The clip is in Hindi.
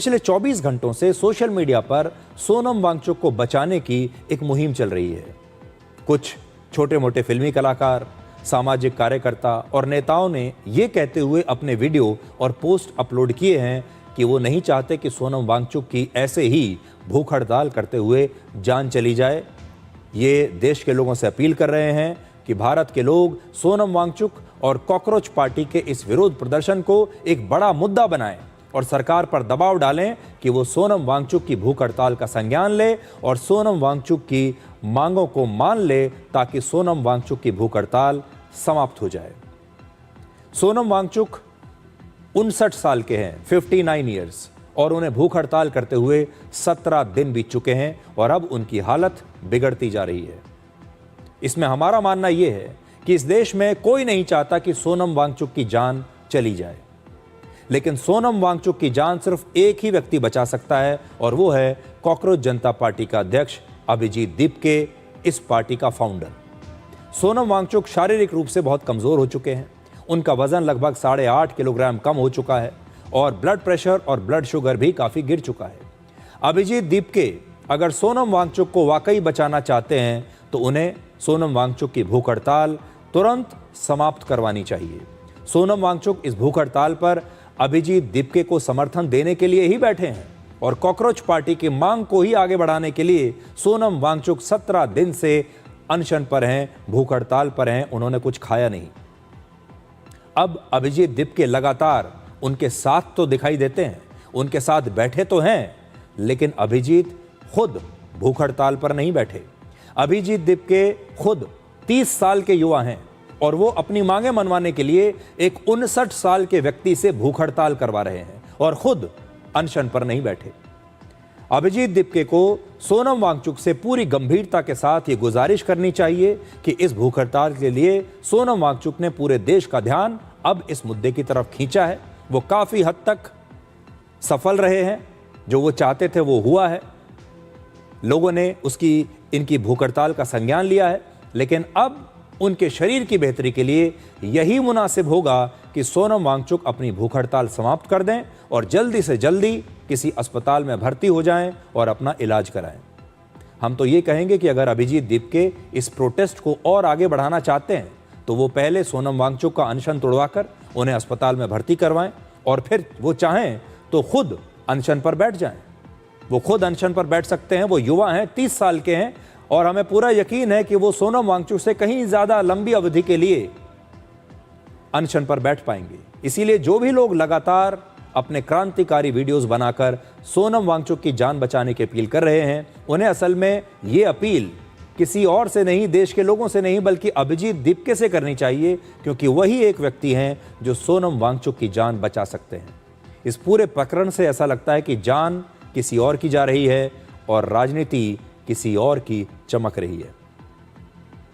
पिछले 24 घंटों से सोशल मीडिया पर सोनम वांगचुक को बचाने की एक मुहिम चल रही है। कुछ छोटे मोटे फिल्मी कलाकार, सामाजिक कार्यकर्ता और नेताओं ने ये कहते हुए अपने वीडियो और पोस्ट अपलोड किए हैं कि वो नहीं चाहते कि सोनम वांगचुक की ऐसे ही भूख हड़ताल करते हुए जान चली जाए। ये देश के लोगों से अपील कर रहे हैं कि भारत के लोग सोनम वांगचुक और कॉकरोच पार्टी के इस विरोध प्रदर्शन को एक बड़ा मुद्दा बनाएं और सरकार पर दबाव डालें कि वो सोनम वांगचुक की भूख हड़ताल का संज्ञान ले और सोनम वांगचुक की मांगों को मान ले, ताकि सोनम वांगचुक की भूख हड़ताल समाप्त हो जाए। सोनम वांगचुक 59 साल के हैं, 59 ईयर्स, और उन्हें भूख हड़ताल करते हुए 17 दिन बीत चुके हैं और अब उनकी हालत बिगड़ती जा रही है। इसमें हमारा मानना यह है कि इस देश में कोई नहीं चाहता कि सोनम वांगचुक की जान चली जाए, लेकिन सोनम वांगचुक की जान सिर्फ एक ही व्यक्ति बचा सकता है और वो है कॉकरोच जनता पार्टी का अध्यक्ष अभिजीत दीपके, इस पार्टी का फाउंडर। सोनम वांगचुक शारीरिक रूप से बहुत कमजोर हो चुके हैं। उनका वजन लगभग 8.5 किलोग्राम कम हो चुका है और ब्लड प्रेशर और ब्लड शुगर भी काफी गिर चुका है। अभिजीत दीपके अगर सोनम वांगचुक को वाकई बचाना चाहते हैं तो उन्हें सोनम वांगचुक की भूख हड़ताल तुरंत समाप्त करवानी चाहिए। सोनम वांगचुक इस भूख हड़ताल पर अभिजीत दीपके को समर्थन देने के लिए ही बैठे हैं और कॉकरोच पार्टी की मांग को ही आगे बढ़ाने के लिए सोनम वांगचुक 17 दिन से अनशन पर हैं, भूख हड़ताल पर हैं, उन्होंने कुछ खाया नहीं। अब अभिजीत दीपके लगातार उनके साथ तो दिखाई देते हैं, उनके साथ बैठे तो हैं, लेकिन अभिजीत खुद भूख हड़ताल पर नहीं बैठे। अभिजीत दीपके खुद 30 साल के युवा हैं और वो अपनी मांगे मनवाने के लिए एक 59 साल के व्यक्ति से भूख हड़ताल करवा रहे हैं और खुद अनशन पर नहीं बैठे। अभिजीत दीपके को सोनम वांगचुक से पूरी गंभीरता के साथ ये गुजारिश करनी चाहिए कि इस भूख हड़ताल के लिए सोनम वांगचुक ने पूरे देश का ध्यान अब इस मुद्दे की तरफ खींचा है। वो काफी हद तक सफल रहे हैं, जो वो चाहते थे वो हुआ है। लोगों ने इनकी भूख हड़ताल का संज्ञान लिया है, लेकिन अब उनके शरीर की बेहतरी के लिए यही मुनासिब होगा कि सोनम वांगचुक अपनी भूख हड़ताल समाप्त कर दें और जल्दी से जल्दी किसी अस्पताल में भर्ती हो जाएं और अपना इलाज कराएं। हम तो ये कहेंगे कि अगर अभिजीत दीपके इस प्रोटेस्ट को और आगे बढ़ाना चाहते हैं तो वो पहले सोनम वांगचुक का अनशन तोड़वाकर उन्हें अस्पताल में भर्ती करवाएं और फिर वो चाहें तो खुद अनशन पर बैठ जाएं। वो खुद अनशन पर बैठ सकते हैं, वो युवा हैं, 30 साल के हैं और हमें पूरा यकीन है कि वो सोनम वांगचुक से कहीं ज्यादा लंबी अवधि के लिए अनशन पर बैठ पाएंगे। इसीलिए जो भी लोग लगातार अपने क्रांतिकारी वीडियोस बनाकर सोनम वांगचुक की जान बचाने की अपील कर रहे हैं, उन्हें असल में ये अपील किसी और से नहीं, देश के लोगों से नहीं, बल्कि अभिजीत दीपके से करनी चाहिए, क्योंकि वही एक व्यक्ति हैं जो सोनम वांगचुक की जान बचा सकते हैं। इस पूरे प्रकरण से ऐसा लगता है कि जान किसी और की जा रही है और राजनीति किसी और की चमक रही है।